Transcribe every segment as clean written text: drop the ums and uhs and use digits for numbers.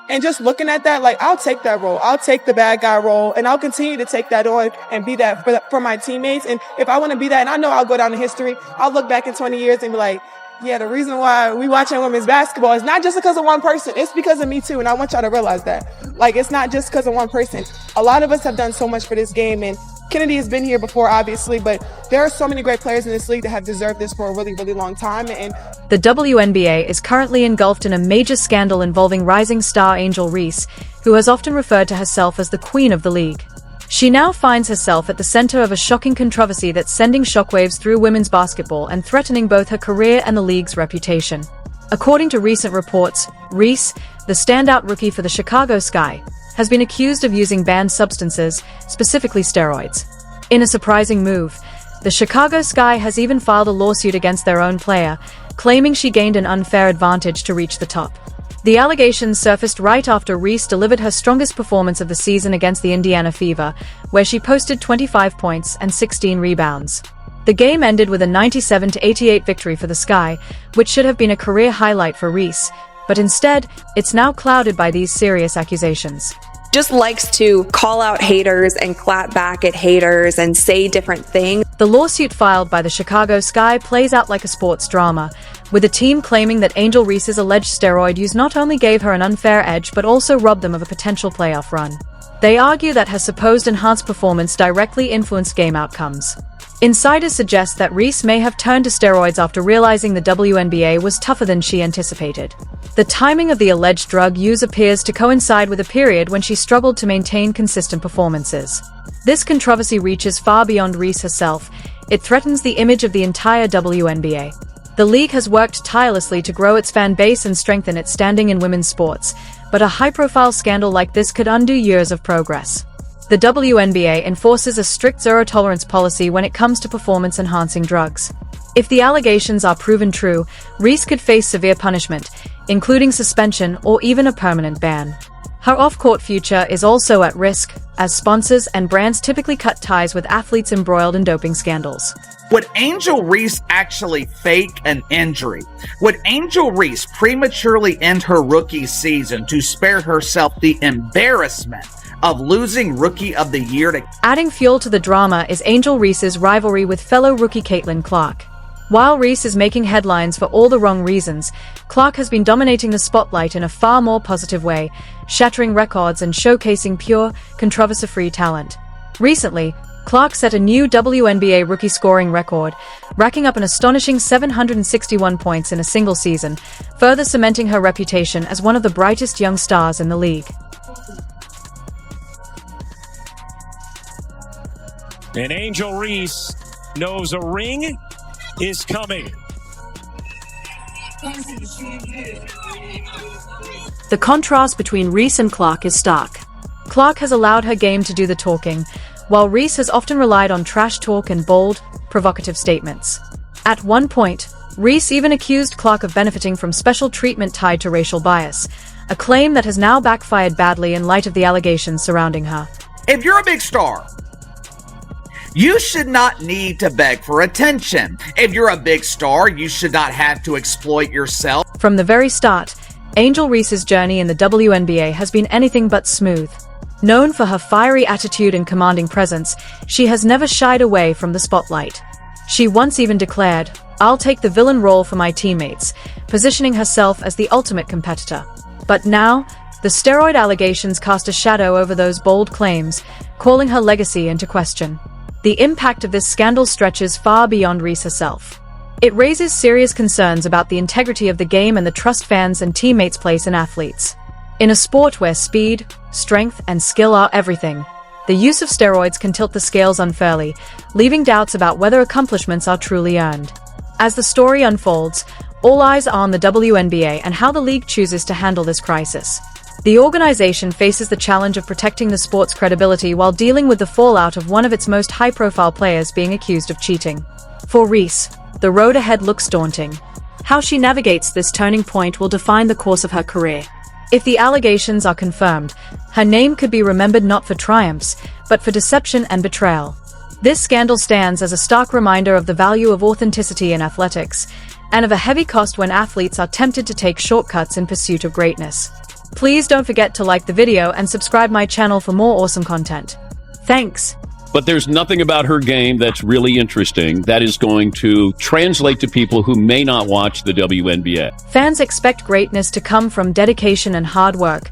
And just looking at that, like, I'll take that role. I'll take the bad guy role, and I'll continue to take that on and be that for my teammates. And if I want to be that, and I know I'll go down in history, I'll look back in 20 years and be like, yeah, the reason why we watching women's basketball is not just because of one person. It's because of me too. And I want y'all to realize that. Like, it's not just because of one person. A lot of us have done so much for this game, and Kennedy has been here before, obviously, but there are so many great players in this league that have deserved this for a really, really long time. And the WNBA is currently engulfed in a major scandal involving rising star Angel Reese, who has often referred to herself as the queen of the league. She now finds herself at the center of a shocking controversy that's sending shockwaves through women's basketball and threatening both her career and the league's reputation. According to recent reports, Reese, the standout rookie for the Chicago Sky, has been accused of using banned substances, specifically steroids. In a surprising move, the Chicago Sky has even filed a lawsuit against their own player, claiming she gained an unfair advantage to reach the top. The allegations surfaced right after Reese delivered her strongest performance of the season against the Indiana Fever, where she posted 25 points and 16 rebounds. The game ended with a 97-88 victory for the Sky, which should have been a career highlight for Reese, but instead, it's now clouded by these serious accusations. Just likes to call out haters and clap back at haters and say different things. The lawsuit filed by the Chicago Sky plays out like a sports drama, with the team claiming that Angel Reese's alleged steroid use not only gave her an unfair edge but also robbed them of a potential playoff run. They argue that her supposed enhanced performance directly influenced game outcomes. Insiders suggest that Reese may have turned to steroids after realizing the WNBA was tougher than she anticipated. The timing of the alleged drug use appears to coincide with a period when she struggled to maintain consistent performances. This controversy reaches far beyond Reese herself. It threatens the image of the entire WNBA. The league has worked tirelessly to grow its fan base and strengthen its standing in women's sports, but a high-profile scandal like this could undo years of progress. The WNBA enforces a strict zero-tolerance policy when it comes to performance-enhancing drugs. If the allegations are proven true, Reese could face severe punishment, including suspension or even a permanent ban. Her off-court future is also at risk, as sponsors and brands typically cut ties with athletes embroiled in doping scandals. Would Angel Reese actually fake an injury? Would Angel Reese prematurely end her rookie season to spare herself the embarrassment of losing Rookie of the Year to... Adding fuel to the drama is Angel Reese's rivalry with fellow rookie Caitlin Clark. While Reese is making headlines for all the wrong reasons, Clark has been dominating the spotlight in a far more positive way, shattering records and showcasing pure, controversy-free talent. Recently, Clark set a new WNBA rookie scoring record, racking up an astonishing 761 points in a single season, further cementing her reputation as one of the brightest young stars in the league. And Angel Reese knows a ring is coming. The contrast between Reese and Clark is stark. Clark has allowed her game to do the talking, while Reese has often relied on trash talk and bold, provocative statements. At one point, Reese even accused Clark of benefiting from special treatment tied to racial bias, a claim that has now backfired badly in light of the allegations surrounding her. If you're a big star, you should not need to beg for attention. If you're a big star, you should not have to exploit yourself. From the very start, Angel Reese's journey in the WNBA has been anything but smooth. Known for her fiery attitude and commanding presence, she has never shied away from the spotlight. She once even declared, "I'll take the villain role for my teammates," positioning herself as the ultimate competitor. But now, the steroid allegations cast a shadow over those bold claims, calling her legacy into question. The impact of this scandal stretches far beyond Reese herself. It raises serious concerns about the integrity of the game and the trust fans and teammates place in athletes. In a sport where speed, strength, and skill are everything, the use of steroids can tilt the scales unfairly, leaving doubts about whether accomplishments are truly earned. As the story unfolds, all eyes are on the WNBA and how the league chooses to handle this crisis. The organization faces the challenge of protecting the sport's credibility while dealing with the fallout of one of its most high-profile players being accused of cheating. For Reese, the road ahead looks daunting. How she navigates this turning point will define the course of her career. If the allegations are confirmed, her name could be remembered not for triumphs, but for deception and betrayal. This scandal stands as a stark reminder of the value of authenticity in athletics, and of a heavy cost when athletes are tempted to take shortcuts in pursuit of greatness. Please don't forget to like the video and subscribe my channel for more awesome content. Thanks. But there's nothing about her game that's really interesting that is going to translate to people who may not watch the WNBA. Fans expect greatness to come from dedication and hard work,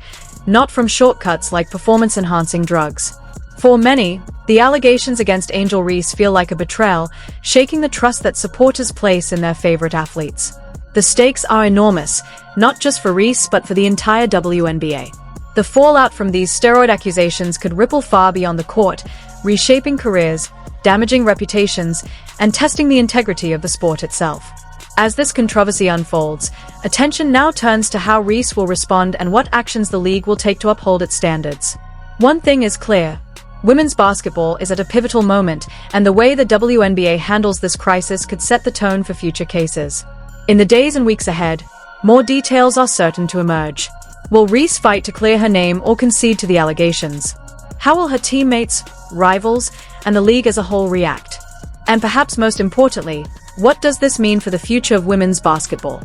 not from shortcuts like performance-enhancing drugs. For many, the allegations against Angel Reese feel like a betrayal, shaking the trust that supporters place in their favorite athletes. The stakes are enormous, not just for Reese but for the entire WNBA. The fallout from these steroid accusations could ripple far beyond the court, reshaping careers, damaging reputations, and testing the integrity of the sport itself. As this controversy unfolds, attention now turns to how Reese will respond and what actions the league will take to uphold its standards. One thing is clear: women's basketball is at a pivotal moment, and the way the WNBA handles this crisis could set the tone for future cases. In the days and weeks ahead, more details are certain to emerge. Will Reese fight to clear her name or concede to the allegations? How will her teammates, rivals, and the league as a whole react? And perhaps most importantly, what does this mean for the future of women's basketball?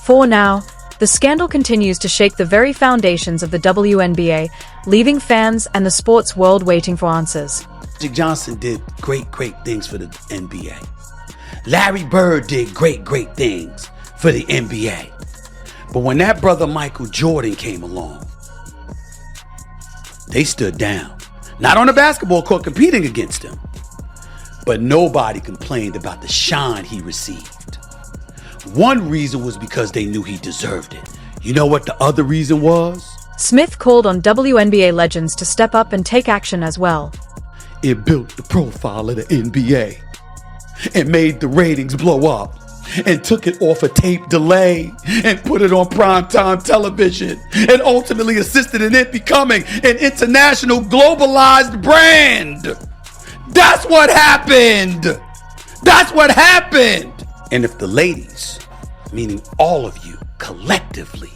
For now, the scandal continues to shake the very foundations of the WNBA, leaving fans and the sports world waiting for answers. Magic Johnson did great things for the NBA. Larry Bird did great things for the NBA. But when that brother Michael Jordan came along, they stood down. Not on the basketball court competing against him, but nobody complained about the shine he received. One reason was because they knew he deserved it. You know what the other reason was? Smith called on WNBA legends to step up and take action as well. It built the profile of the NBA and made the ratings blow up and took it off a tape delay and put it on primetime television and ultimately assisted in it becoming an international globalized brand. That's what happened. That's what happened. And if the ladies, meaning all of you collectively,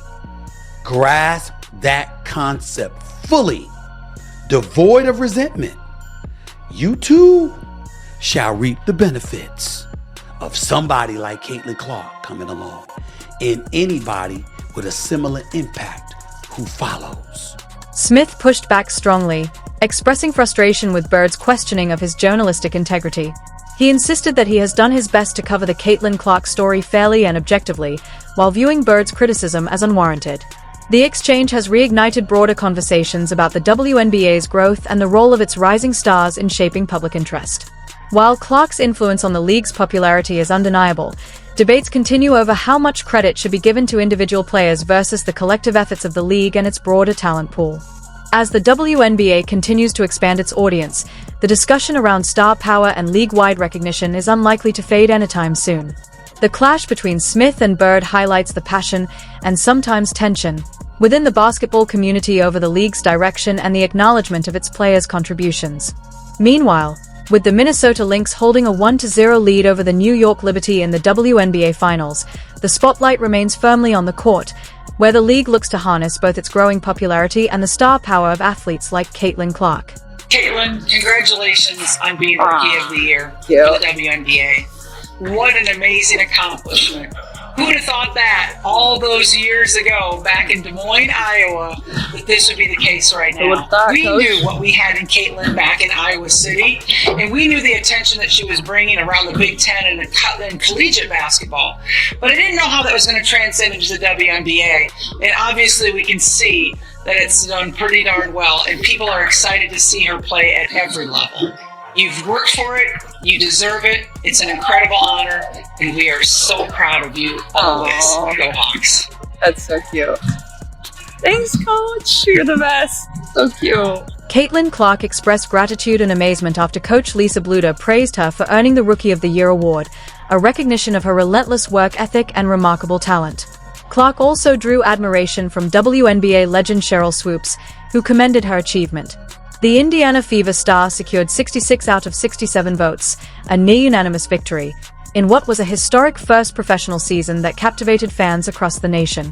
grasp that concept fully, devoid of resentment, you too shall reap the benefits of somebody like Caitlin Clark coming along and anybody with a similar impact who follows. Smith pushed back strongly, expressing frustration with Bird's questioning of his journalistic integrity. He insisted that he has done his best to cover the Caitlin Clark story fairly and objectively, while viewing Bird's criticism as unwarranted. The exchange has reignited broader conversations about the WNBA's growth and the role of its rising stars in shaping public interest. While Clark's influence on the league's popularity is undeniable, debates continue over how much credit should be given to individual players versus the collective efforts of the league and its broader talent pool. As the WNBA continues to expand its audience, the discussion around star power and league-wide recognition is unlikely to fade anytime soon. The clash between Smith and Bird highlights the passion, and sometimes tension, within the basketball community over the league's direction and the acknowledgement of its players' contributions. Meanwhile, with the Minnesota Lynx holding a 1-0 lead over the New York Liberty in the WNBA Finals, the spotlight remains firmly on the court, where the league looks to harness both its growing popularity and the star power of athletes like Caitlin Clark. Caitlin, congratulations on being Rookie of the Year for the WNBA. What an amazing accomplishment. Who would have thought that all those years ago back in Des Moines, Iowa, that this would be the case right now? We knew what we had in Caitlin back in Iowa City, and we knew the attention that she was bringing around the Big Ten and collegiate basketball. But I didn't know how that was going to transcend into the WNBA. And obviously we can see that it's done pretty darn well, and people are excited to see her play at every level. You've worked for it, you deserve it, it's an incredible honor, and we are so proud of you always. Go Hawks. That's so cute. Thanks, Coach. You're the best. So cute. Caitlin Clark expressed gratitude and amazement after Coach Lisa Bluder praised her for earning the Rookie of the Year award, a recognition of her relentless work ethic and remarkable talent. Clark also drew admiration from WNBA legend Cheryl Swoops, who commended her achievement. The Indiana Fever star secured 66 out of 67 votes, a near-unanimous victory, in what was a historic first professional season that captivated fans across the nation.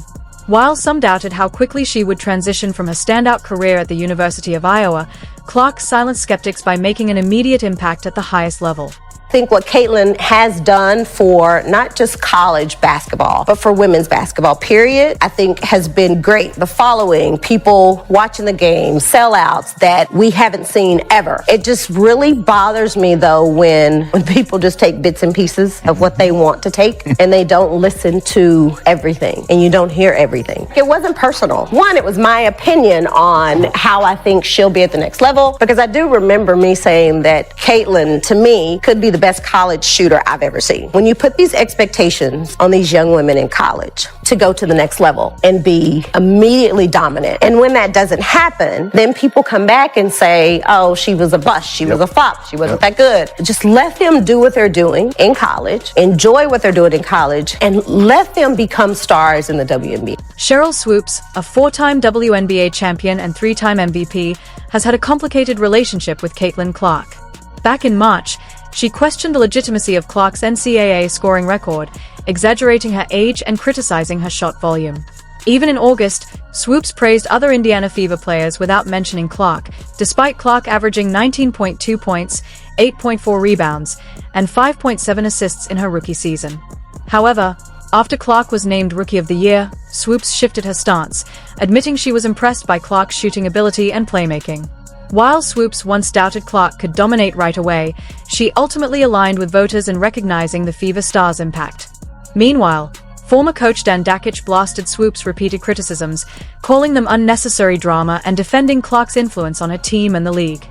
While some doubted how quickly she would transition from her standout career at the University of Iowa, Clark silenced skeptics by making an immediate impact at the highest level. think what Caitlin has done for not just college basketball, but for women's basketball, period, I think has been great. The following, people watching the game, sellouts that we haven't seen ever. It just really bothers me, though, when people just take bits and pieces of what they want to take and they don't listen to everything and you don't hear everything. It wasn't personal. One, it was my opinion on how I think she'll be at the next level, because I do remember me saying that Caitlin, to me, could be the best college shooter I've ever seen. When you put these expectations on these young women in college to go to the next level and be immediately dominant, and when that doesn't happen, then people come back and say, oh, she was a bust, she was a flop, she wasn't that good. Just let them do what they're doing in college, enjoy what they're doing in college, and let them become stars in the WNBA. Sheryl Swoopes, a 4-time WNBA champion and 3-time MVP, has had a complicated relationship with Caitlin Clark. Back in March, she questioned the legitimacy of Clark's NCAA scoring record, exaggerating her age and criticizing her shot volume. Even in August, Swoopes praised other Indiana Fever players without mentioning Clark, despite Clark averaging 19.2 points, 8.4 rebounds, and 5.7 assists in her rookie season. However, after Clark was named Rookie of the Year, Swoopes shifted her stance, admitting she was impressed by Clark's shooting ability and playmaking. While Swoopes once doubted Clark could dominate right away, she ultimately aligned with voters in recognizing the Fever star's impact. Meanwhile, former coach Dan Dakich blasted Swoopes' repeated criticisms, calling them unnecessary drama and defending Clark's influence on her team and the league.